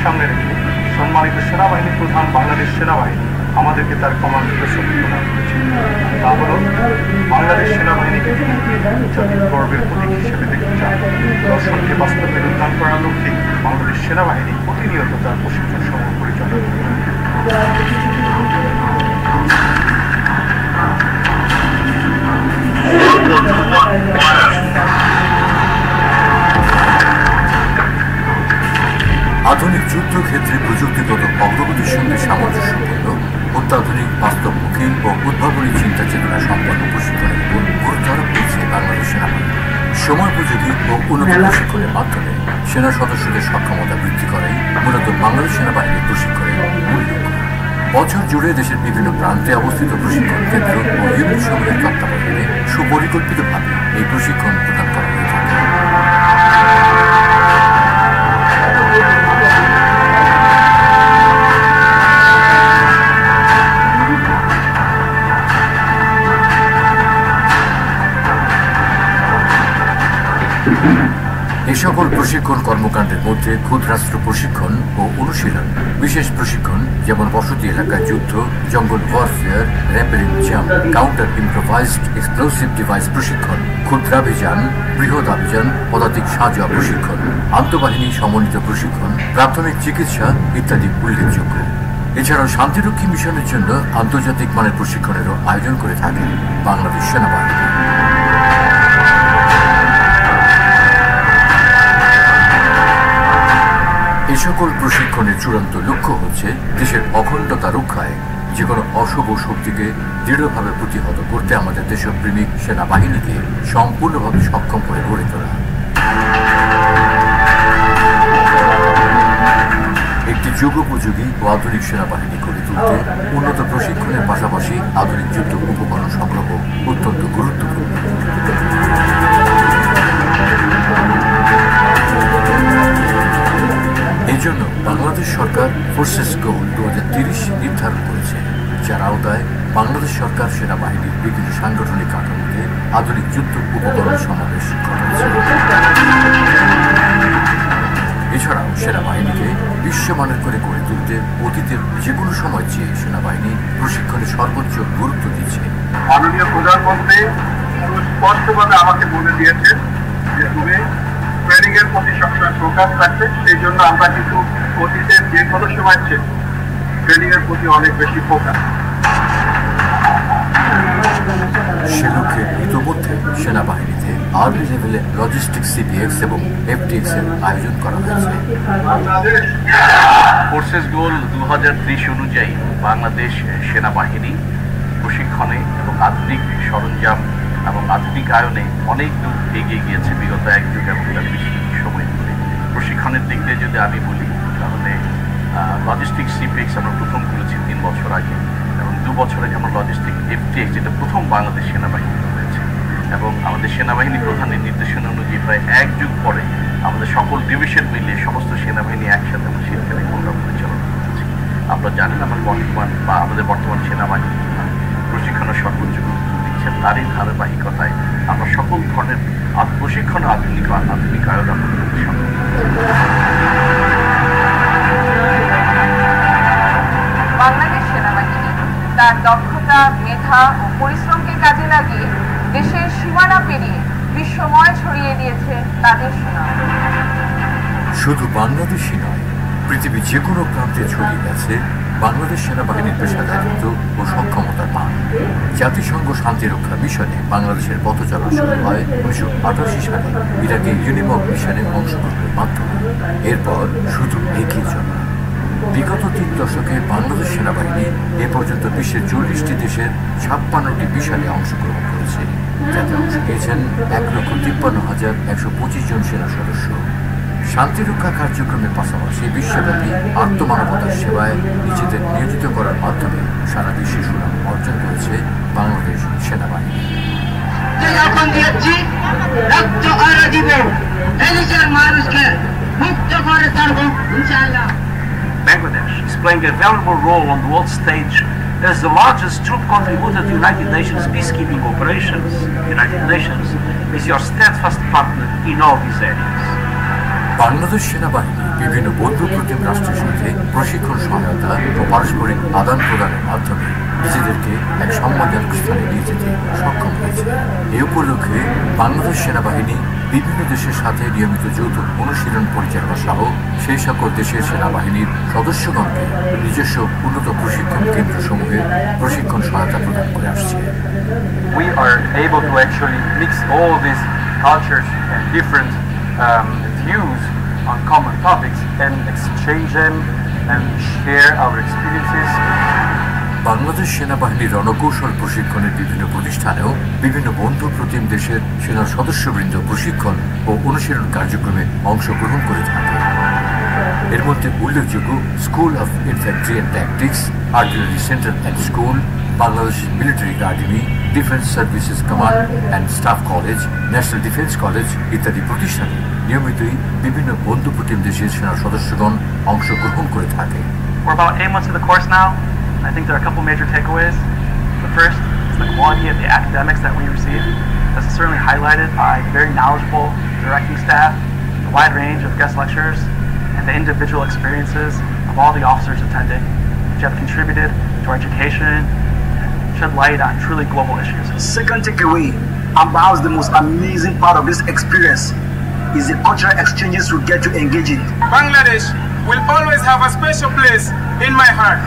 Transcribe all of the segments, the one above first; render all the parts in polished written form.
সামনে রেখে সম্মানিত সেনাবাহিনী প্রধান বাংলাদেশ সেনাবাহিনী আমাদেরকে তার কমান্ডারের শক্তি প্রদান করেছেন। তা হল বাংলাদেশ সেনাবাহিনীকে তিনি জাতির গর্বের প্রতীক হিসেবে দেখতে চান। দর্শনকে বাস্তবে রূপায়ণ করার লক্ষ্যে বাংলাদেশ সেনাবাহিনী প্রতিনিয়ত তার প্রশিক্ষণ সমূহ পরিচালনা করে। আধুনিক যুদ্ধক্ষেত্রে প্রযুক্তিগত অগ্রগতির সঙ্গে সামঞ্জস্যপূর্ণ অত্যাধুনিক বাস্তবমুখী ও উদ্ভাবনী চিন্তা চেতনা সম্পন্ন প্রশিক্ষণের উপর গুরুত্ব আরোপ করেছে বাংলাদেশ সেনাবাহিনী। সময়োপযোগী ও উন্নত প্রশিক্ষণের মাধ্যমে সেনা সদস্যদের সক্ষমতা বৃদ্ধি করাই মূলত বাংলাদেশ সেনাবাহিনীর প্রশিক্ষণের মূল লক্ষ্য। বছর জুড়ে দেশের বিভিন্ন প্রান্তে অবস্থিত প্রশিক্ষণ কেন্দ্র ও ইউনিট সমূহের তত্ত্বাবধানে সুপরিকল্পিতভাবে এই প্রশিক্ষণ প্রদান করা হয়ে থাকে। এ সকল প্রশিক্ষণ কর্মকাণ্ডের মধ্যে ক্ষুদ্রাস্ত্র প্রশিক্ষণ ও অনুশীলন, বিশেষ প্রশিক্ষণ যেমন বসতি এলাকায় যুদ্ধ, জঙ্গল warfare, rapid jump, counter improvised explosive device প্রশিক্ষণ, ক্ষুদ্রাভিযান, বৃহদাভিযান, পদাতিক সাঁজোয়া প্রশিক্ষণ, আন্তঃবাহিনী সমন্বিত প্রশিক্ষণ, প্রাথমিক চিকিৎসা ইত্যাদি উল্লেখযোগ্য। এছাড়াও শান্তিরক্ষী মিশনের জন্য আন্তর্জাতিক মানের প্রশিক্ষণেরও আয়োজন করে থাকে বাংলাদেশ সেনাবাহিনী। এ সকল প্রশিক্ষণের চূড়ান্ত লক্ষ্য হচ্ছে দেশের অখণ্ডতা রক্ষায় যে কোনো অশুভ শক্তিকে দৃঢ়ভাবে প্রতিহত করতে আমাদের দেশপ্রেমিক সেনাবাহিনীকে সম্পূর্ণভাবে সক্ষম করে গড়ে তোলা। একটি যুগোপযোগী ও আধুনিক সেনাবাহিনী গড়ে তুলতে উন্নত প্রশিক্ষণের পাশাপাশি আধুনিক যুদ্ধ উপকরণ সংগ্রহ অত্যন্ত গুরুত্বপূর্ণ। এই জন্য বাংলাদেশ সরকার ফোর্সেস গোল 2030 নির্ধারণ করেছে, যার আওতায় বাংলাদেশ সরকার সেনাবাহিনীর বিভিন্ন সাংগঠনিক কাঠামোতে আধুনিক যুদ্ধ উপকরণ সমাবেশ ঘটাচ্ছে। এছাড়াও সেনাবাহিনীকে বিশ্বমানের করে গড়ে তুলতে অতীতের যে কোনো সময় চেয়ে সেনাবাহিনী প্রশিক্ষণে সর্বোচ্চ গুরুত্ব দিচ্ছে। মাননীয় প্রধানমন্ত্রী স্পষ্টভাবে আমাকে বলে দিয়েছেন যে তুমি ট্রেনিং এর প্রতি সবসময় ফোকাস রাখবে, সেই জন্য আমরা কিন্তু অতীতের যে কোনো সময় চেয়ে ট্রেনিং এর প্রতি অনেক বেশি ফোকাস। সে লক্ষ্যে ইতোমধ্যে সেনাবাহিনীতে আর্মি লেভেলে লজিস্টিক সিপিএক্স এবং এফটিএক্স এর আয়োজন করা হয়েছে। ফোর্সেস গোল 2030 অনুযায়ী বাংলাদেশ সেনাবাহিনী প্রশিক্ষণে এবং আধুনিক সরঞ্জাম এবং আধুনিকায়নে অনেক দূর এগিয়ে গিয়েছে বিগত এক যুগ এবং তার বেশি সময় ধরে। প্রশিক্ষণের দিক দিয়ে যদি আমি বলি তাহলে লজিস্টিক সিপিএক্স আমরা প্রথম করেছি 3 বছর আগে, এবং 2 বছর আগে আমরা লজিস্টিক এফটিএক্স যেটা প্রথম বাংলাদেশ সেনাবাহিনী হয়েছে, এবং আমাদের সেনাবাহিনী প্রধানের নির্দেশনা অনুযায়ী প্রায় 1 যুগ পরে আমাদের সকল ডিভিশন মিলিয়ে সমস্ত সেনাবাহিনী একসাথে আমরা শীতকালীন প্রোগ্রাম পরিচালনা করেছি। আপনারা জানেন আমাদের বর্তমান সেনাবাহিনী প্রশিক্ষণের সর্বোচ্চ গুরুত্ব দিচ্ছেন, তারই ধারাবাহিকতায় আমরা সকল ধরনের প্রশিক্ষণ আধুনিকায়ন আমরা করতে সক্ষম। বাংলাদেশ সেনাবাহিনী তার দক্ষতা, মেধা ও পরিশ্রমকে কাজে লাগিয়ে দেশের সীমানা পেরিয়ে বিশ্বময় ছড়িয়ে দিয়েছে তাদের সুনাম। শুধু বাংলাদেশই নয়, পৃথিবীর যে কোনো প্রান্তে ছড়িয়ে গেছে বাংলাদেশ সেনাবাহিনীর পেশাদারিত্ব ও সক্ষমতার মান। জাতিসংঘ শান্তিরক্ষা মিশনে বাংলাদেশের পথচলা শুরু হয় 1988 সালে ইরাকে ইউনিমক মিশনে অংশগ্রহণের মাধ্যমে। এরপর শুধু এগিয়ে চলা। বিগত 3 দশকে বাংলাদেশ সেনাবাহিনী এ পর্যন্ত বিশ্বের 40টি দেশের 56টি মিশনে অংশগ্রহণ করেছে। যাতে অংশ নিয়েছেন 1,53,125 জন সেনা সদস্য। শান্তিরক্ষা কার্যক্রমের পাশাপাশি বিশ্বব্যাপী আত্মমানবতার সেবায় নিজেদের নিয়োজিত করার মাধ্যমে সারা বিশ্বে সুনাম অর্জন করেছে বাংলাদেশ সেনাবাহিনী। যখন দিয়েছি রক্ত আর জীবন এদেশের মানুষকে মুক্ত করে ছাড়বো ইনশাআল্লাহ। Bangladesh is playing a valuable role on the world stage as the largest troop contributor to United Nations peacekeeping operations. The United Nations is your steadfast partner in all these areas. Bangladesh সেনাবাহিনী বিভিন্ন বন্ধুপ্রতিম রাষ্ট্রের সাথে প্রশিক্ষণ সহায়তা ও পারস্পরিক আদান প্রদানের মাধ্যমে নিজেদেরকে এক সম্মানজনক স্থানে নিয়ে যেতে সক্ষম হয়েছে। এ উপলক্ষে বাংলাদেশ সেনাবাহিনী বিভিন্ন দেশের সাথে নিয়মিত যৌথ অনুশীলন পরিচালনা সহ সেই সকল দেশের সেনাবাহিনীর সদস্যগণকে নিজস্ব উন্নত প্রশিক্ষণ কেন্দ্রসমূহে প্রশিক্ষণ সহায়তা প্রদান করে আসছে। We are able to actually mix all these cultures and different views on common topics and exchange them and share our experiences. Bangladesh সেনাবাহিনীর রণকৌশল প্রশিক্ষণের বিভিন্ন প্রতিষ্ঠানেও বিভিন্ন বন্ধু প্রতিম দেশের সেনা সদস্যবৃন্দ প্রশিক্ষণ ও অনুশীলন কার্যক্রমে অংশগ্রহণ করে থাকে। এর মধ্যে উল্লেখযোগ্য school of infantry and tactics, artillery centre and school, Bangladesh military academy, defence services command and staff college, national defence college ইত্যাদি প্রতিষ্ঠানে নিয়মিতই বিভিন্ন বন্ধুপ্রতিম দেশের সেনা সদস্যগণ অংশগ্রহণ করে থাকে। We're about 8 months in the course now. I think there are a couple major takeaways. The first is the quality of the academics that we receive. This is certainly highlighted by very knowledgeable directing staff, the wide range of guest lecturers, and the individual experiences of all the officers attending, which have contributed to our education and shed light on truly global issues. Second takeaway, and perhaps the most amazing part of this experience, is the cultural exchanges we get to engage in. Bangladesh will always have a special place in my heart.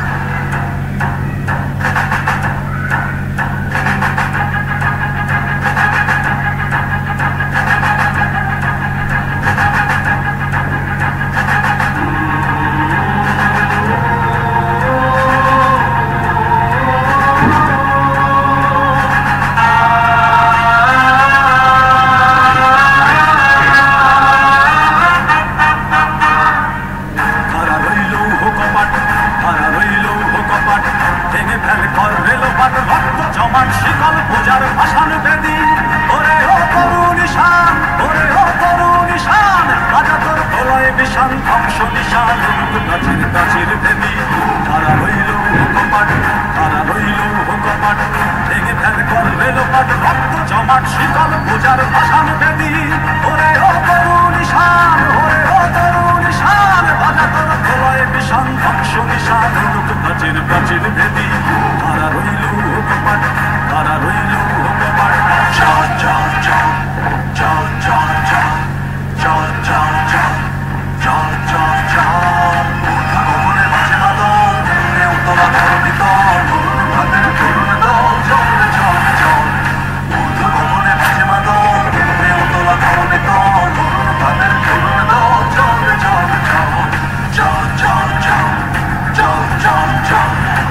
John.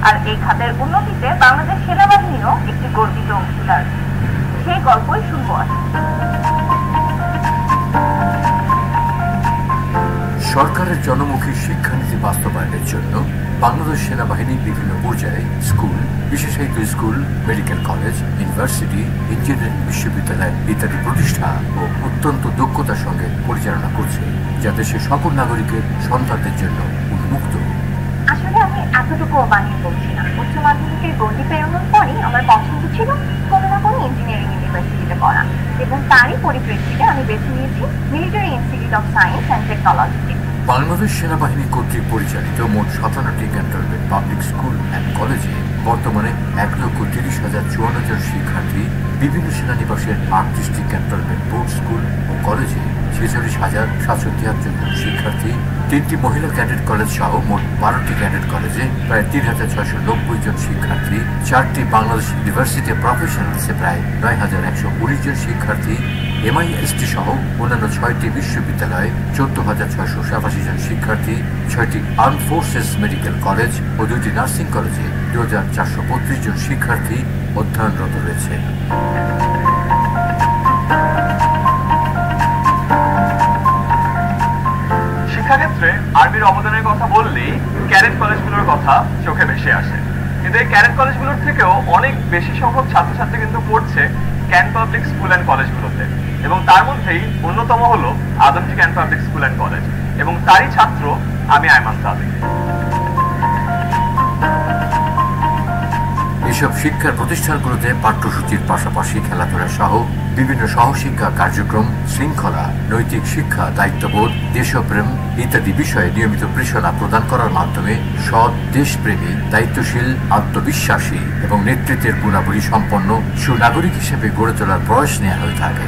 আর এই খাতের উন্নতিতে বাংলাদেশ সেনাবাহিনীও একটি গর্বিত অংশীদার। সেই গল্পই শুনবো আজ। সরকারের জনমুখী শিক্ষানীতি বাস্তবায়নের জন্য বাংলাদেশ সেনাবাহিনী বিভিন্ন পর্যায়ে স্কুল, বিশেষায়িত school, medical college, university, engineering বিশ্ববিদ্যালয় ইত্যাদি প্রতিষ্ঠা ও অত্যন্ত দক্ষতার সঙ্গে পরিচালনা করছে, যাতে সে সকল নাগরিকের সন্তানদের জন্য উন্মুক্ত। আসলে আমি এতটুকু বানিয়ে বলছি না। উচ্চ মাধ্যমিকের গণ্ডি পেরোনোর পরই আমার পছন্দ ছিল কোনো না কোনো ইঞ্জিনিয়ারিং ইউনিভার্সিটিতে পড়া, এবং তারই পরিপ্রেক্ষিতে আমি বেছে নিয়েছি military institute of science and টেকনোলজিতে। বাংলাদেশ সেনাবাহিনী কর্তৃক পরিচালিত মোট 57টি ক্যান্টনমেন্ট পাবলিক স্কুল অ্যান্ড কলেজে বর্তমানে 1,30,054 জন শিক্ষার্থী, বিভিন্ন সেনানিবাসের 38টি ক্যান্টনমেন্ট বোর্ড স্কুল ও কলেজে 46,773 জন শিক্ষার্থী, 3টি মহিলা ক্যাডেট কলেজ সহ মোট 12টি ক্যাডেট কলেজে প্রায় 3,690 জন শিক্ষার্থী, 4টি বাংলাদেশ ইউনিভার্সিটি প্রফেশনালসে প্রায় 9,119 জন শিক্ষার্থী, MIST সহ অন্যান্য 6টি বিশ্ববিদ্যালয়ে 14,687 জন শিক্ষার্থী, 6টি আর্মড ফোর্সেস মেডিকেল কলেজ ও 2টি নার্সিং কলেজে 2,432 জন শিক্ষার্থী অধ্যয়নরত রয়েছে। শিক্ষাক্ষেত্রে আর্মির অবদানের কথা বললেই ক্যাডেট কলেজগুলোর কথা চোখে ভেসে আসে, কিন্তু এই ক্যাডেট কলেজগুলোর থেকেও অনেক বেশি সংখ্যক ছাত্রছাত্রী কিন্তু পড়ছে ক্যান্ট পাবলিক স্কুল অ্যান্ড কলেজগুলোতে, এবং তার মধ্যেই অন্যতম হলো Adamjee can't public school and college, এবং তারই ছাত্র আমি আইমান সাদিক। এসব শিক্ষার প্রতিষ্ঠানগুলোতে পাঠ্যসূচির পাশাপাশি খেলাধুলা সহ বিভিন্ন সহশিক্ষা কার্যক্রম, শৃঙ্খলা, নৈতিক শিক্ষা, দায়িত্ববোধ, দেশপ্রেম ইত্যাদি বিষয়ে নিয়মিত প্রেরণা প্রদান করার মাধ্যমে সৎ, দেশপ্রেমী, দায়িত্বশীল, আত্মবিশ্বাসী এবং নেতৃত্বের গুণাবলী সম্পন্ন সুনাগরিক হিসেবে গড়ে তোলার প্রয়াস নেওয়া হয়ে থাকে।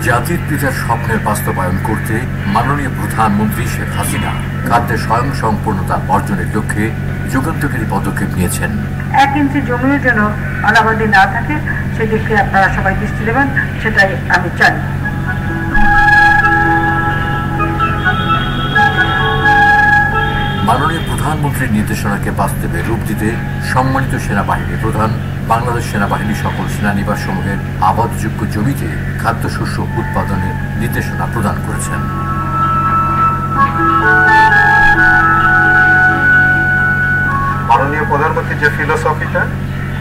জাতির পিতার স্বপ্নের বাস্তবায়ন করতে মাননীয় প্রধানমন্ত্রী শেখ হাসিনা খাদ্যে স্বয়ংসম্পূর্ণতা অর্জনের লক্ষ্যে যুগান্তকারী পদক্ষেপ নিয়েছেন। 1 ইঞ্চি জমিও যেন অনাবাদি না থাকে সেদিকে আপনারা সবাই দৃষ্টি দেবেন, সেটাই আমি চাই। মাননীয় প্রধানমন্ত্রীর নির্দেশনাকে বাস্তবে রূপ দিতে সম্মানিত সেনাবাহিনী প্রধান বাংলাদেশ সেনাবাহিনী সকল সেনানিবাস সমূহের আবাদযোগ্য জমিতে খাদ্যশস্য উৎপাদনের নির্দেশনা প্রদান করেছেন। মাননীয় প্রধানমন্ত্রীর যে ফিলোসফিটা,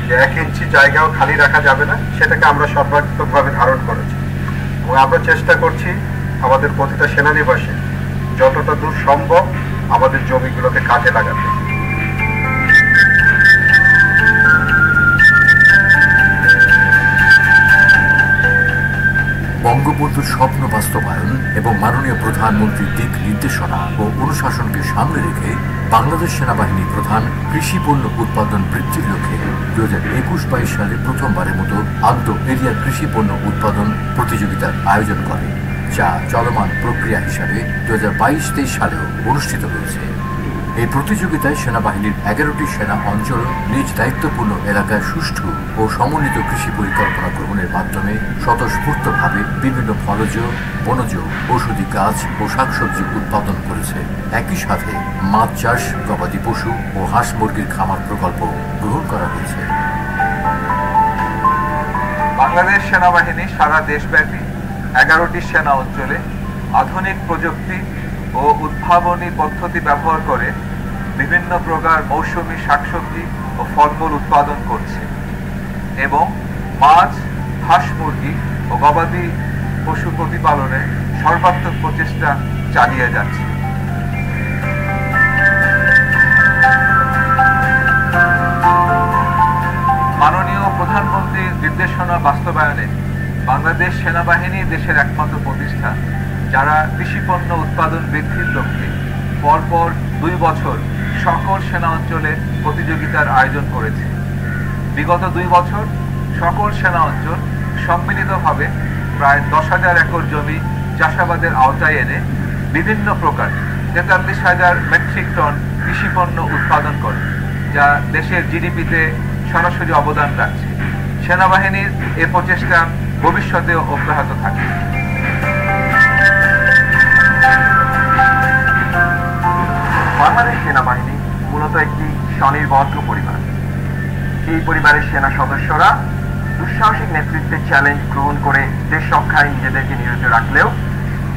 যে 1 ইঞ্চি জায়গাও খালি রাখা যাবে না, সেটাকে আমরা সর্বাত্মকভাবে ধারণ করেছি, এবং আমরা চেষ্টা করছি আমাদের প্রতিটা সেনানিবাসে যতটা দূর সম্ভব আমাদের জমিগুলোকে কাজে লাগাতে। বঙ্গবন্ধুর স্বপ্ন বাস্তবায়ন এবং মাননীয় প্রধানমন্ত্রীর দিক নির্দেশনা ও অনুশাসনকে সামনে রেখে বাংলাদেশ সেনাবাহিনী প্রধান কৃষি পণ্য উৎপাদন বৃদ্ধির লক্ষ্যে 2021-22 সালে প্রথমবারের মতো আন্তঃ এরিয়া কৃষি পণ্য উৎপাদন প্রতিযোগিতার আয়োজন করে, যা চলমান প্রক্রিয়া হিসাবে 2022-23 সালেও অনুষ্ঠিত হয়েছে। এই প্রতিযোগিতায় সেনাবাহিনীর 11টি সেনা অঞ্চল নিজ দায়িত্বপূর্ণ এলাকায় সুষ্ঠু ও সমন্বিত কৃষি পরিকল্পনা গ্রহণের মাধ্যমে স্বতঃস্ফূর্তভাবে বিভিন্ন ফলজ, বনজ, ঔষধি গাছ ও শাকসবজি উৎপাদন করেছে। একই সাথে মাছ চাষ, গবাদি পশু ও হাঁস মুরগির খামার প্রকল্প গ্রহণ করা হয়েছে। বাংলাদেশ সেনাবাহিনী সারা দেশব্যাপী 11টি সেনা অঞ্চলে আধুনিক প্রযুক্তি ও উদ্ভাবনী পদ্ধতি ব্যবহার করে বিভিন্ন প্রকার মৌসুমী শাকসবজি ও ফলমূল উৎপাদন করছে, এবং মাছ, হাঁস মুরগি ও গবাদি পশু প্রতিপালনে সর্বাত্মক প্রচেষ্টা চালিয়ে যাচ্ছে। মাননীয় প্রধানমন্ত্রীর নির্দেশনা বাস্তবায়নে বাংলাদেশ সেনাবাহিনী দেশের একমাত্র প্রতিষ্ঠান যারা কৃষিপণ্য উৎপাদন বৃদ্ধির লক্ষ্যে পরপর 2 বছর সকল সেনা অঞ্চলে প্রতিযোগিতার আয়োজন করেছে। বিগত 2 বছর সকল সেনা অঞ্চল সম্মিলিতভাবে প্রায় 10,000 একর জমি চাষাবাদের আওতায় এনে বিভিন্ন প্রকার 43,000 মেট্রিক টন কৃষিপণ্য উৎপাদন করে, যা দেশের জিডিপিতে সরাসরি অবদান রাখছে। সেনাবাহিনীর এ প্রচেষ্টা ভবিষ্যতেও অব্যাহত থাকবে। বাংলাদেশ সেনাবাহিনী মূলত একটি স্বনির্ভর পরিবার। এই পরিবারের সেনা সদস্যরা দুঃসাহসিক নেতৃত্বের চ্যালেঞ্জ গ্রহণ করে দেশ রক্ষায় নিজেদেরকে নিয়োজিত রাখলেও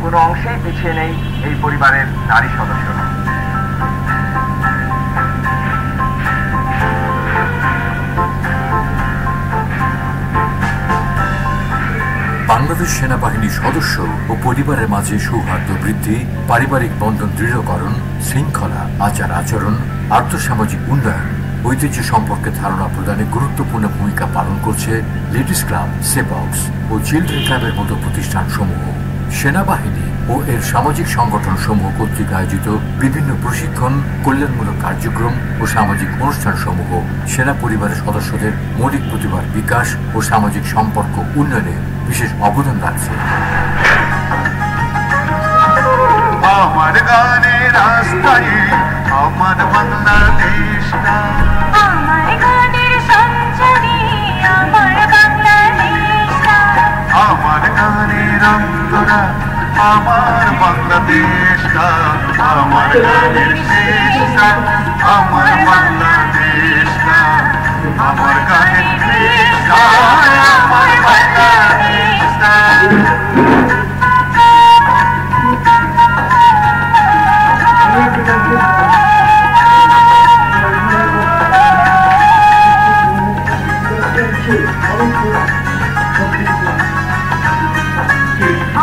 কোনো অংশেই পিছিয়ে নেই এই পরিবারের নারী সদস্যরা। বাংলাদেশ সেনাবাহিনীর সদস্য ও পরিবারের মাঝে সৌহার্দ্য বৃদ্ধি, পারিবারিক বন্ধন দৃঢ়করণ, শৃঙ্খলা, আচার আচরণ, আর্থসামাজিক উন্নয়ন, ঐতিহ্য সম্পর্কে ধারণা প্রদানে গুরুত্বপূর্ণ ভূমিকা পালন করছে লেডিস ক্লাব, সেপক্স ও চিলড্রেন ক্লাবের মতো প্রতিষ্ঠানসমূহ। সেনাবাহিনী ও এর সামাজিক সংগঠন সমূহ কর্তৃক আয়োজিত বিভিন্ন প্রশিক্ষণ, কল্যাণমূলক কার্যক্রম ও সামাজিক অনুষ্ঠান সমূহ সেনা পরিবারের সদস্যদের মৌলিক প্রতিভার বিকাশ ও সামাজিক সম্পর্ক উন্নয়নে বিশেষ অবদান রাখছে। আমার গানের রাস্তায় আমার বাংলাদেশটা, আমার গানের সঞ্চারে আমার বাংলাদেশটা, আমার গানের অন্তরা আমার বাংলাদেশটা, আমার গানের শেষটা আমার বাংলাদেশটা, আমার গানের শেষটা আমার বাংলাদেশটা।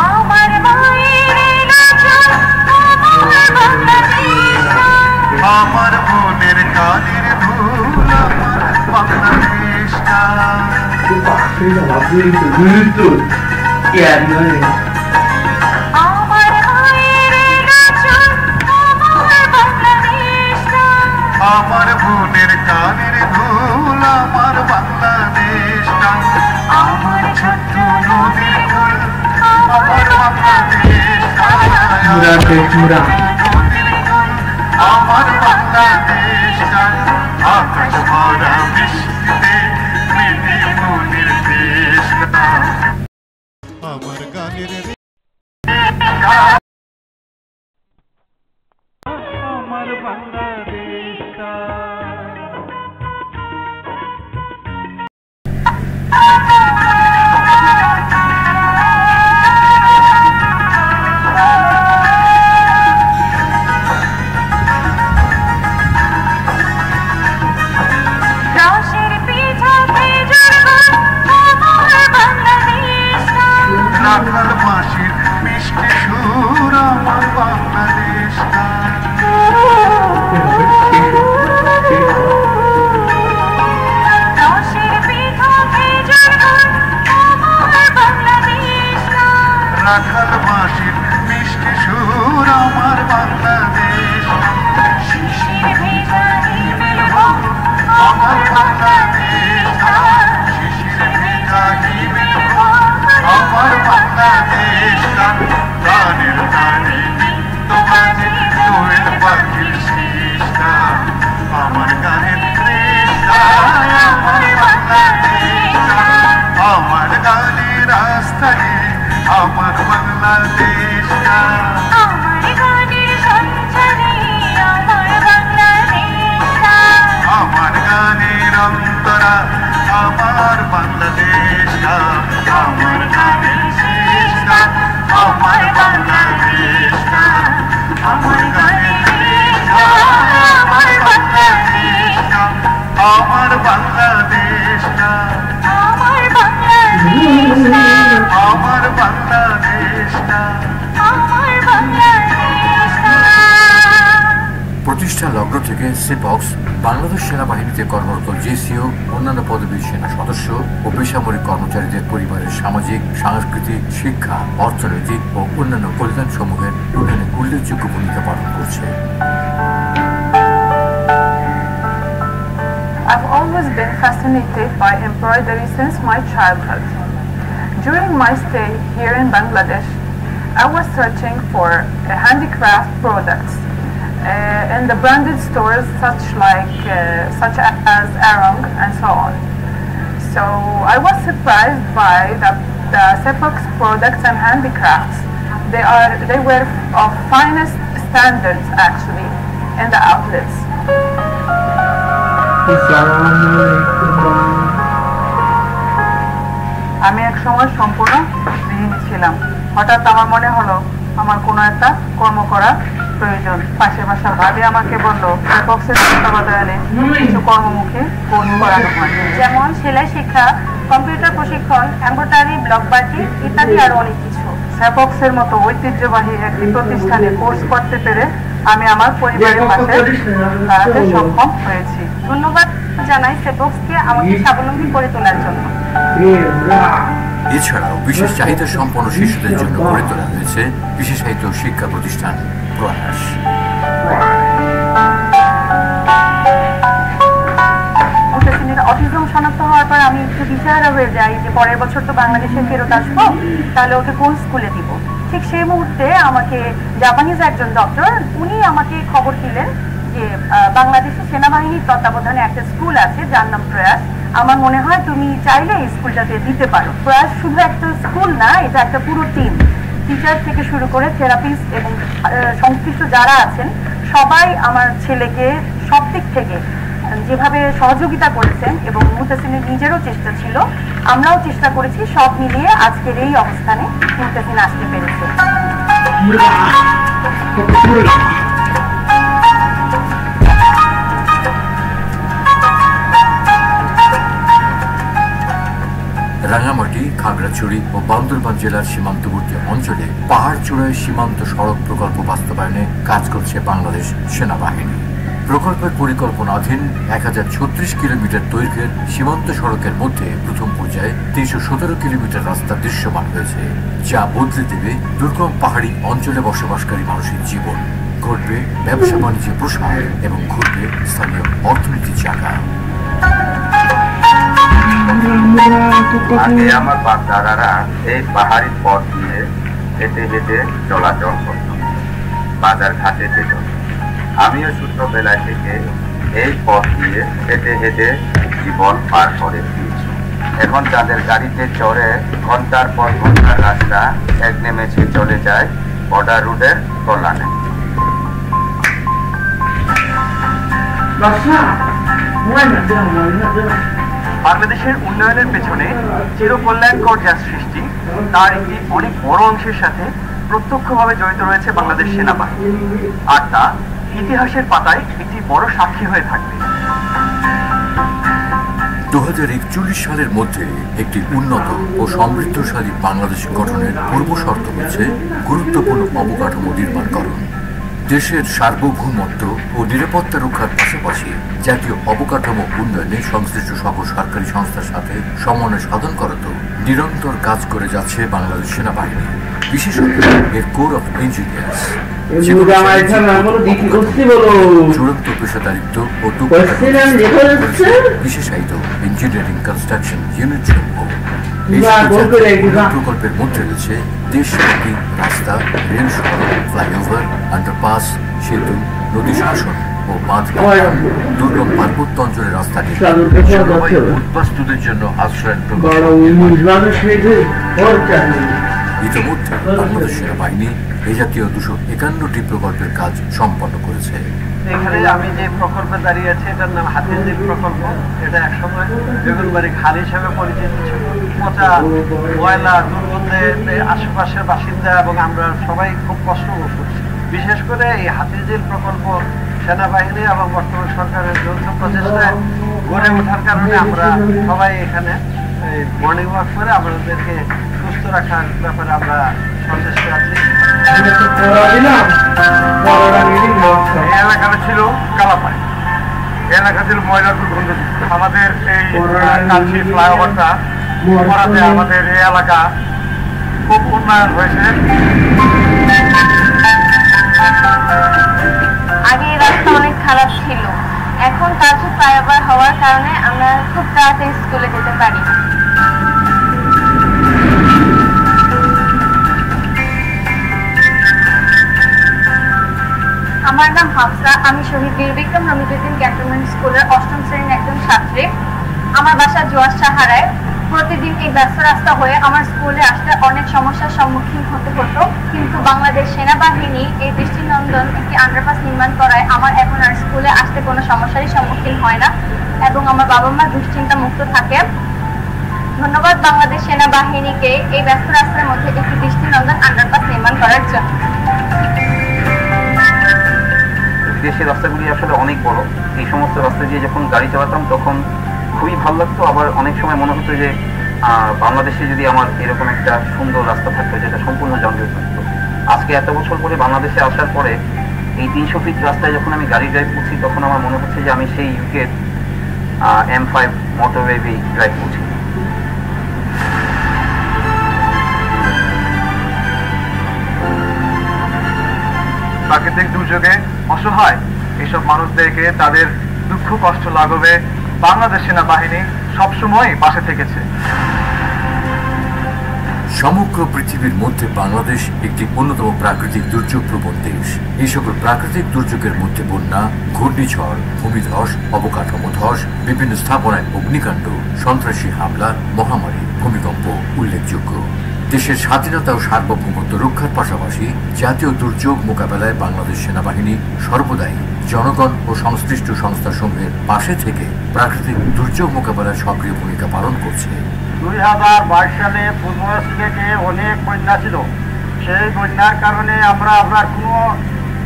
আমার মায়ের নাচন আমার বাংলাদেশটা, আমার বোনের কানের ধুল আমার বাংলাদেশটা। আমার মায়ের নাচন আমার বাংলাদেশটা, আমার বোনের কানের ধুল আমার বাংলাদেশটা। আমার ছোট্ট নদীর ফুল আমার বাংলাদেশটা, নদীর ফুল আমার বাংলাদেশটা। আকাশ ভরা বৃষ্টিতে মেঘে মনের দেশটা, আমার গানের আমার বাংলাদেশটা। রসের পিঠা খেজুর গুড় আমার বাংলাদেশটা, রাখাল বাঁশির মিষ্টি সুর আমার বাংলাদেশটা। রসের পিঠা খেজুর গুড় আমার বাংলাদেশটা, রাখাল বাঁশির মিষ্টি সুর আমার বাংলাদেশটা। শিশির ভেজা হিমেল ভোগ আমার বাংলাদেশটা, শিশির ভেজা হিমেল ভোগ আমার বাংলাদেশটা। গানের গানে নিত্য বাজে দোয়েল পাখির শিষ্টা, আমার গানের দেশটা আমার বাংলাদেশটা। আমার গানের রাস্তায় আমার বাংলাদেশটা, আমার গানের সঞ্চারে আমার বাংলাদেশটা, আমার গানের অন্তরা আমার বাংলাদেশটা। আমার গানের শেষটা আমার বাংলাদেশটা, আমার গানের শেষটা আমার বাংলাদেশটা। আমার বাংলাদেশটা, আমার বাংলাদেশটা, আমার বাংলাদেশটা। আমার বাংলাদেশটা। প্রতিষ্ঠা লগ্ন থেকে সেপক্স বাংলাদেশ সেনাবাহিনীতে কর্মরত জেসিও, অন্যান্য পদবীর সেনা সদস্য ও বেসামরিক কর্মচারীদের পরিবারের সামাজিক, সাংস্কৃতিক, শিক্ষা, অর্থনৈতিক ও অন্যান্য কল্যাণ সমূহের উন্নয়নে উল্লেখযোগ্য ভূমিকা পালন করছে। I've always been fascinated by embroidery since my childhood. During my stay here in Bangladesh, I was searching for handicraft products in the branded stores such as Arong and so on. So I was surprised by the Sepox products and handicrafts. They were of finest standards actually. and the outlets. আমি এক সময় সম্পূর্ণ গৃহিণী ছিলাম। হঠাৎ আমার মনে হলো আমার কোনো একটা কর্ম করা প্রয়োজন। পাশের বাসার ভাবি আমাকে বললো বক্সের তত্ত্বাবধানে কিছু কর্মমুখী কোর্স করানো হয়, যেমন সেলাই শিক্ষা, কম্পিউটার প্রশিক্ষণ, এমব্রয়ডারি, ব্লক বাটিক ইত্যাদি আরো অনেক কিছু। স্যাপক্সের মতো ঐতিহ্যবাহী একটি প্রতিষ্ঠানে কোর্স করতে পেরে আমি আমার পরিবারের পাশে দাঁড়াতে সক্ষম হয়েছি। ধন্যবাদ জানাই সেপক্সকে আমাকে স্বাবলম্বী করে তোলার জন্য। এছাড়াও বিশেষ চাহিদা সম্পন্ন শিশুদের জন্য গড়ে তোলা হয়েছে বিশেষায়িত শিক্ষা প্রতিষ্ঠান প্রয়াস। অটিজম শনাক্ত হওয়ার পর আমি একটু দিশেহারা হয়ে যাই যে পরের বছর তো বাংলাদেশে ফেরত আসবো, তাহলে ওকে কোন স্কুলে দিব। ঠিক সেই মুহূর্তে আমাকে জাপানিজ একজন ডক্টর উনি আমাকে খবর দিলেন যে বাংলাদেশে সেনাবাহিনীর তত্ত্বাবধানে একটা স্কুল আছে যার নাম প্রয়াস। আমার মনে হয় তুমি চাইলে এই স্কুলটাতে দিতে পারো। প্রয়াস শুধু একটা স্কুল না, এটা একটা পুরো টিম। টিচার থেকে শুরু করে থেরাপিস্ট এবং সংশ্লিষ্ট যারা আছেন সবাই আমার ছেলেকে সব দিক থেকে যেভাবে সহযোগিতা করেছেন এবং মুহতাসিনের নিজেরও চেষ্টা ছিল, আমরাও চেষ্টা করেছি, সব মিলিয়ে আজকের এই অবস্থানে মুহতাসিন আসতে পেরেছে। রাঙামাটি, খাগড়াছড়ি ও বান্দরবান জেলার সীমান্তবর্তী অঞ্চলে পাহাড় চূড়ায় সীমান্ত সড়ক প্রকল্প বাস্তবায়নে কাজ করছে বাংলাদেশ সেনাবাহিনী। প্রকল্পের পরিকল্পনাধীন 1036 কিলোমিটার দৈর্ঘ্যের সীমান্ত সড়কের মধ্যে প্রথম পর্যায়ে 317 কিলোমিটার রাস্তা দৃশ্যমান হয়েছে, যা বদলে দেবে দুর্গম পাহাড়ি অঞ্চলে বসবাসকারী মানুষের জীবন। ঘটবে ব্যবসা বাণিজ্যের প্রসার এবং ঘটবে স্থানীয় অর্থনীতির চাকা। আগে আমার বাপ-দাদারা এই পাহাড়ি পথ দিয়ে হেঁটে হেঁটে চলাচল করত, বাজার ঘাটে যেত। আমিও ছোটবেলা থেকে এই পথ দিয়ে হেঁটে হেঁটে জীবন পার করে দিয়েছি। এখন তাদের গাড়িতে চড়ে ঘন্টার পর ঘন্টার রাস্তা এক নেমেছে চলে যায় বর্ডার রোডের কল্যাণে। বাংলাদেশের উন্নয়নের পেছনে চিরকল্যাণকর যা সৃষ্টি, তার একটি অনেক বড় অংশের সাথে প্রত্যক্ষভাবে জড়িত রয়েছে বাংলাদেশ সেনাবাহিনী, আর তা ইতিহাসের পাতায় একটি বড় সাক্ষী হয়ে থাকবে। 2041 সালের মধ্যে একটি উন্নত ও সমৃদ্ধশালী বাংলাদেশ গঠনের পূর্ব শর্ত হচ্ছে গুরুত্বপূর্ণ অবকাঠামো নির্মাণকরণ। দেশের সার্বভৌমত্ব ও নিরাপত্তা রক্ষার পাশাপাশি জাতীয় অবকাঠামো উন্নয়নে সংশ্লিষ্ট সকল সরকারি সংস্থার সাথে সমন্বয় সাধন করতে নিরন্তর কাজ করে যাচ্ছে বাংলাদেশ সেনাবাহিনী, বিশেষত এর কোর অফ ইঞ্জিনিয়ার্স, চূড়ান্ত পেশাদারিত্ব ও বিশেষায়িত ইঞ্জিনিয়ারিং কনস্ট্রাকশন ইউনিট সমূহ। প্রকল্পের মধ্যে রয়েছে দেশব্যাপী রাস্তা, রেল সড়ক, ফ্লাইওভার, আন্ডারপাস, সেতু, নদী শাসন ও বাঁধ, দুর্গম পার্বত্য অঞ্চলের রাস্তাটি উদ্বাস্তুদের জন্য আশ্রয়ের ইতিমধ্যে বাংলাদেশ সেনাবাহিনী এ জাতীয় 251টি প্রকল্পের কাজ সম্পন্ন করেছে। এখানে আমি যে প্রকল্পে দাঁড়িয়ে আছি এটার নাম হাতিরঝিল প্রকল্প। এটা একসময় বেগুনবাড়ি খাল হিসেবে পরিচিত ছিল। পচা ময়লা দুর্গন্ধে আশেপাশের বাসিন্দা এবং আমরা সবাই খুব কষ্ট করছি। বিশেষ করে এই হাতিরঝিল প্রকল্প সেনাবাহিনী এবং বর্তমান সরকারের যৌথ প্রচেষ্টায় গড়ে ওঠার কারণে আমরা সবাই এখানে মর্নিং ওয়াক করে আমাদেরকে সুস্থ রাখার ব্যাপারে আমরা সচেষ্ট আছি। এই এলাকাটা ছিল কালাপাই, এই এলাকা ছিল ময়লা দুর্গন্ধ। আমাদের এই কালচি ফ্লাইওভারটা করাতে আমাদের এই এলাকা খুব উন্নয়ন হয়েছে। আগে এই রাস্তা অনেক খারাপ ছিল, এখন কালচি ফ্লাইওভার হওয়ার কারণে আমরা খুব তাড়াতাড়ি স্কুলে যেতে পারি। আমার নাম হাফসা, আমি শহীদ বীর বিক্রম রমিজুদ্দিন ক্যান্টনমেন্ট স্কুলের 8ম শ্রেণীর একজন ছাত্রী। আমার বাসা জোয়ার সাহারায়। প্রতিদিন এই ব্যস্ত রাস্তা হয়ে আমার স্কুলে আসতে অনেক সমস্যার সম্মুখীন হতে হতো, কিন্তু বাংলাদেশ সেনাবাহিনী এই দৃষ্টিনন্দন একটি আন্ডারপাস নির্মাণ করায় আমার এখন আর স্কুলে আসতে কোনো সমস্যারই সম্মুখীন হয় না এবং আমার বাবা মা দুশ্চিন্তা মুক্ত থাকে। ধন্যবাদ বাংলাদেশ সেনাবাহিনীকে এই ব্যস্ত রাস্তার মধ্যে একটি দৃষ্টিনন্দন আন্ডারপাস নির্মাণ করার জন্য। দেশের রাস্তাগুলি আসলে অনেক বড়। এই সমস্ত রাস্তা দিয়ে যখন গাড়ি চালাতাম তখন খুবই ভালো লাগতো, আবার অনেক সময় মনে হতো যে বাংলাদেশে যদি আমার এরকম একটা সুন্দর রাস্তা থাকতো যেটা সম্পূর্ণ জঙ্গল থাকতো। আজকে এত বছর পরে বাংলাদেশে আসার পরে এই 300 ফিট রাস্তায় যখন আমি গাড়ি ড্রাইভ করছি তখন আমার মনে হচ্ছে যে আমি সেই ইউকের M5 মোটরওয়েভে ড্রাইভ করছি। প্রাকৃতিক দুর্যোগে অসহায় এইসব মানুষদেরকে তাদের দুঃখ কষ্ট লাঘবে বাংলাদেশ সেনাবাহিনী সবসময় পাশে থেকেছে। সমগ্র পৃথিবীর মধ্যে বাংলাদেশ একটি অন্যতম প্রাকৃতিক দুর্যোগ প্রবণ দেশ। এই সকল প্রাকৃতিক দুর্যোগের মধ্যে বন্যা, ঘূর্ণিঝড়, ভূমিধস, অবকাঠামো ধস, বিভিন্ন স্থাপনায় অগ্নিকাণ্ড, সন্ত্রাসী হামলা, মহামারী, ভূমিকম্প উল্লেখযোগ্য। দেশের স্বাধীনতা ও সার্বভৌমত্ব রক্ষার পাশাপাশি জাতীয় দুর্যোগ মোকাবেলায় বাংলাদেশ সেনাবাহিনী সর্বদাই জনগণ ও সংশ্লিষ্ট সংস্থাসমূহের পাশে থেকে প্রাকৃতিক দুর্যোগ মোকাবেলায় সক্রিয় ভূমিকা পালন করছে। 2022 সালে পূর্বশিকে অনেক বন্যা ছিল। সেই বন্যার কারণে আমরা আপনার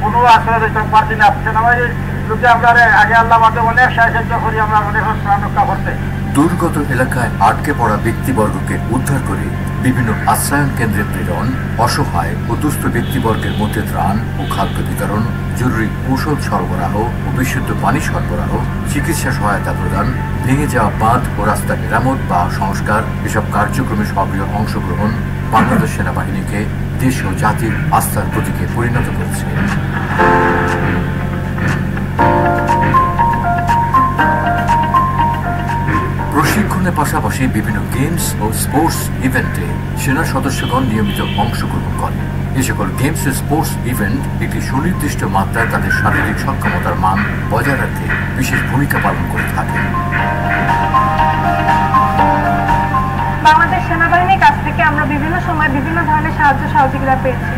কোনো আশ্রয় দিতে পারছি না। সেনাবাহিনীর লোকে আমরা আগে আল্লাহ মাঝে অনেক সাহায্য করি, আমরা অনেক প্রাণ রক্ষা করতে। দুর্গত এলাকায় আটকে পড়া ব্যক্তিবর্গকে উদ্ধার করে বিভিন্ন আশ্রয়ন কেন্দ্রে প্রেরণ, অসহায় ও দুস্থ ব্যক্তিবর্গের মধ্যে ত্রাণ ও খাদ্য বিতরণ, জরুরি ঔষধ সরবরাহ ও বিশুদ্ধ পানি সরবরাহ, চিকিৎসা সহায়তা প্রদান, ভেঙে যাওয়া বাঁধ ও রাস্তা মেরামত বা সংস্কার এসব কার্যক্রমে সক্রিয় অংশগ্রহণ বাংলাদেশ সেনাবাহিনীকে দেশ ও জাতির আস্থার প্রতীকে পরিণত করেছে। প্রশিক্ষণের পাশাপাশি বিভিন্ন গেমস ও স্পোর্টস ইভেন্টে সেনা সদস্যগণ নিয়মিত অংশগ্রহণ করে। এ সকল গেমস ও স্পোর্টস ইভেন্ট একটি সুনির্দিষ্ট মাত্রায় তাদের শারীরিক সক্ষমতার মান বজায় রাখতে বিশেষ ভূমিকা পালন করে থাকে। বাংলাদেশ সেনাবাহিনীর কাছ থেকে আমরা বিভিন্ন সময় বিভিন্ন ধরনের সাহায্য সহযোগিতা পেয়েছি।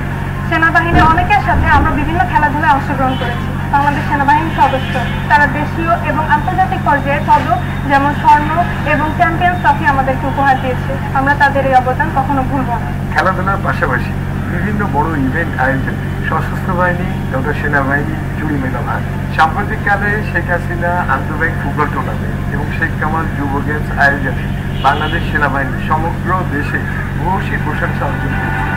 সেনাবাহিনীর অনেকের সাথে আমরা বিভিন্ন খেলাধুলায় অংশগ্রহণ করেছি। বাংলাদেশ সেনাবাহিনীর সদস্য তারা দেশীয় এবং আন্তর্জাতিক পর্যায়ে পদক যেমন স্বর্ণ এবং চ্যাম্পিয়ন্স ট্রফি আমাদেরকে উপহার দিয়েছে। আমরা তাদের এই অবদান কখনো ভুলব না। খেলাধুলার পাশাপাশি বিভিন্ন বড় ইভেন্ট আয়োজন সশস্ত্র বাহিনী তথা সেনাবাহিনী জুড়ি মেলাভার। সাম্প্রতিককালে শেখ হাসিনা আন্তর্জাতিক ফুটবল টুর্নামেন্ট এবং শেখ কামাল যুব গেমস আয়োজনে বাংলাদেশ সেনাবাহিনী সমগ্র দেশে ভূয়সী প্রশংসা অর্জন করেছে।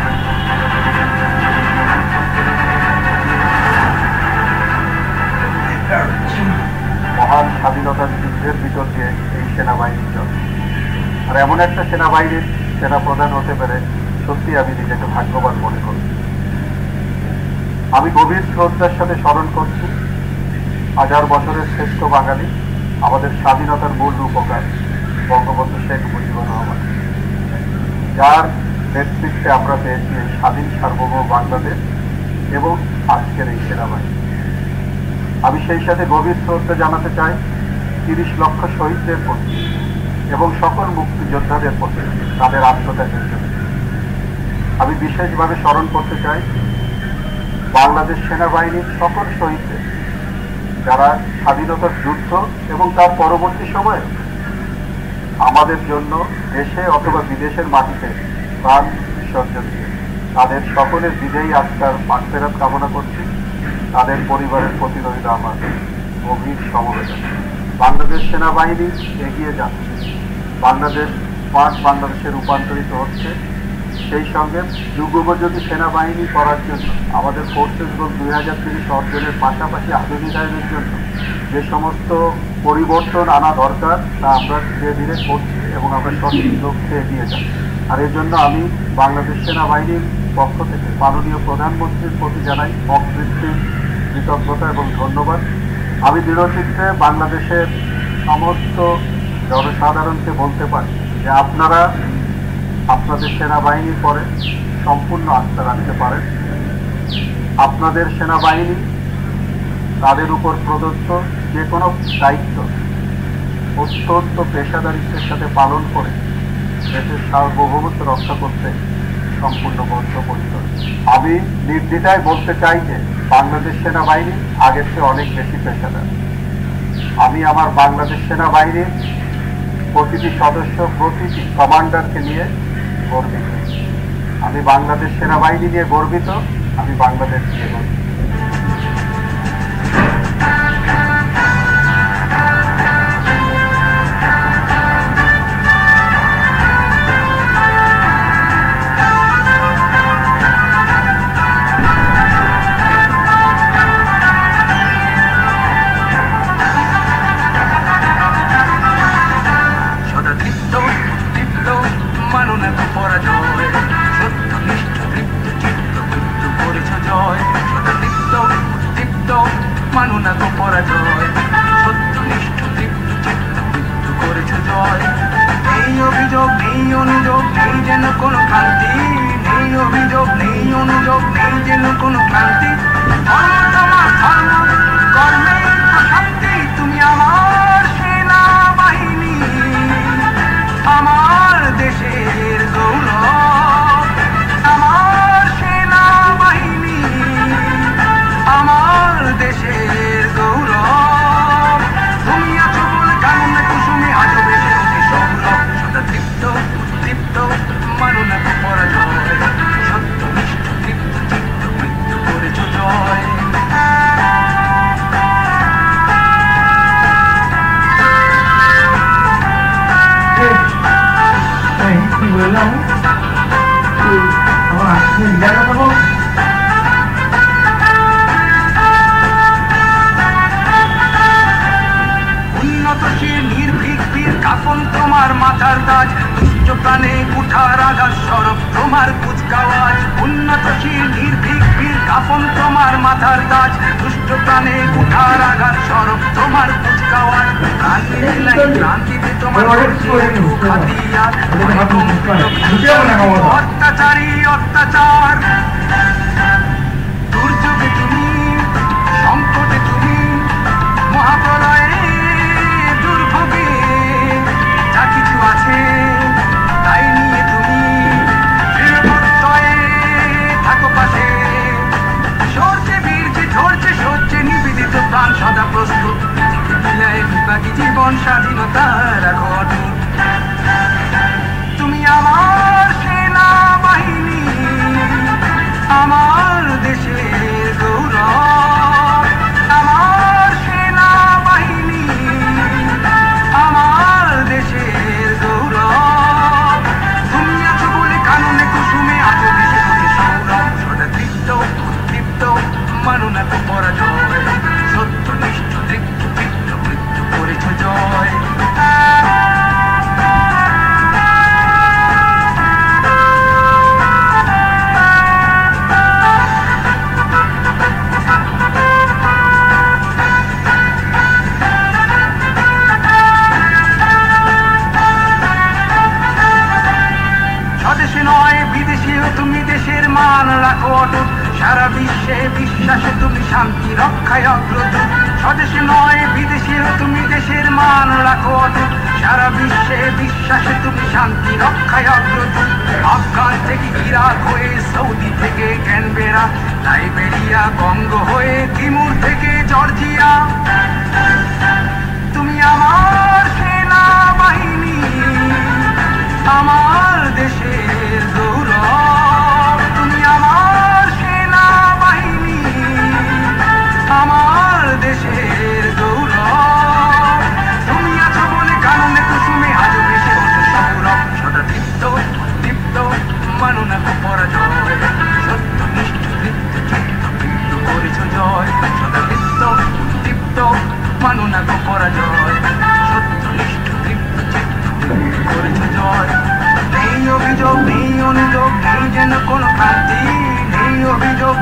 মহান স্বাধীনতার যুদ্ধের ভিতর দিয়ে এই সেনাবাহিনী চলে, আর এমন একটা সেনাবাহিনীর সেনাপ্রধান হতে পেরে সত্যি আমি নিজেকে ভাগ্যবান মনে করি। আমি গভীর শ্রদ্ধার সাথে স্মরণ করছি 1000 বছরের শ্রেষ্ঠ বাঙালি, আমাদের স্বাধীনতার মূল রূপকার বঙ্গবন্ধু শেখ মুজিবুর রহমান, যার নেতৃত্বে আমরা পেয়েছি এই স্বাধীন সার্বভৌম বাংলাদেশ এবং আজকের এই সেনাবাহিনী। আমি সেই সাথে গভীর শ্রদ্ধা জানাতে চাই 30 লক্ষ শহীদদের প্রতি এবং সকল মুক্তিযোদ্ধাদের প্রতি তাদের আত্মত্যাগের জন্য। আমি বিশেষভাবে স্মরণ করতে চাই বাংলাদেশ সেনাবাহিনীর সকল শহীদদের, যারা স্বাধীনতার যুদ্ধ এবং তার পরবর্তী সময়ে আমাদের জন্য দেশে অথবা বিদেশের মাটিতে প্রাণ বিসর্জন দিয়ে তাদের সকলের বিজয়ী আত্মার মাগফিরাত কামনা করছি। তাদের পরিবারের প্রতি রইল আমার গভীর সমবেদনা। বাংলাদেশ সেনাবাহিনী এগিয়ে যাচ্ছে, বাংলাদেশ স্মার্ট বাংলাদেশে রূপান্তরিত হচ্ছে। সেই সঙ্গে যুগোপযোগী সেনাবাহিনী করার জন্য আমাদের ফোর্সেস গোল 2030 অর্জনের পাশাপাশি আধুনিকায়নের জন্য যে সমস্ত পরিবর্তন আনা দরকার তা আমরা ধীরে ধীরে করছি এবং আমরা সঠিক লক্ষ্যে এগিয়ে যাচ্ছি। আর এর জন্য আমি বাংলাদেশ সেনাবাহিনীর পক্ষ থেকে মাননীয় প্রধানমন্ত্রীর প্রতি জানাই অকৃত্রিম কৃতজ্ঞতা এবং ধন্যবাদ। আমি দৃঢ়চিত্তে বাংলাদেশের সমস্ত জনসাধারণকে বলতে পারি যে আপনারা আপনাদের সেনাবাহিনীর পরে সম্পূর্ণ আস্থা রাখতে পারেন। আপনাদের সেনাবাহিনী তাদের উপর প্রদত্ত যে কোনো দায়িত্ব অত্যন্ত পেশাদারিত্বের সাথে পালন করে দেশের সার্বভৌমত্ব রক্ষা করতে সম্পূর্ণ বদ্ধপরিকর। আমি নির্দ্বিধায় বলতে চাই যে বাংলাদেশ সেনাবাহিনী আগের চেয়ে অনেক বেশি পেশাদার। আমি আমার বাংলাদেশ সেনাবাহিনীর প্রতিটি সদস্য, প্রতিটি কমান্ডারকে নিয়ে গর্বিত। আমি বাংলাদেশ সেনাবাহিনী নিয়ে গর্বিত, আমি বাংলাদেশ নিয়ে গর্বিত। অত্যাচারী অত্যাচার, দুর্যোগে তুমি, সংকটে তুমি, মহাপ্রলয়ে দুর্ভোগে যা কিছু আছে তাই নিয়ে তুমি দৃঢ়প্রত্যয়ে থাকো পাশে। সরছে বীর্যে ঝরছে সহ্যে নিবেদিত প্রাণ সদা প্রস্তুত, বাকি জীবন স্বাধীনতার রাখো অটুট। তুমি আমার সেনাবাহিনী, আমার দেশের গৌরব, আমার সেনাবাহিনী, আমার দেশের গৌরব। তুমি আছো বলে কানুনে কুসুমে আছো দেশে প্রতি সৌরভ। সদা তৃপ্ত উদ্দীপ্ত মানো না তো পরাজয়, সত্যনিষ্ঠ তৃপ্ত তৃপ্ত মৃত্যু করেছ জয়। স্বদেশে নয় বিদেশেও তুমি দেশের মান রাখো অটুট, সারা বিশ্বে বিশ্বাসে তুমি শান্তি রক্ষায় অগ্রদূত। স্বদেশে নয় বিদেশেও তুমি দেশের মান রাখো অটুট, সারা বিশ্বে বিশ্বাসে তুমি শান্তি রক্ষায় অগ্রদূত। আফগান থেকে ইরাক হয়ে, সৌদি থেকে ক্যানবেরা, লাইবেরিয়া কঙ্গো হয়ে, তিমুর থেকে জর্জিয়া, তুমি আমার সেনাবাহিনী, আমার দেশের গৌরব। তুমি আমার সেনাবাহিনী, আমার দেশের গৌরব। তুমি আছো বলে কানুনে কুসুমে আজও বেশি হতো সৌরভ। সদা তৃপ্ত উদ্দীপ্ত মানো না তো পরাজয়, সত্যনিষ্ঠ তৃপ্ত চিত্ত মৃত্যু করেছ জয়। সদা তৃপ্ত উদ্দীপ্ত মানো না তো পরাজয়, সত্যনিষ্ঠ তৃপ্ত চিত্ত মৃত্যু করেছ জয়। নেই অভিযোগ নেই অনুযোগ নেই যেন কোনো ক্রান্তি, নেই অভিযোগ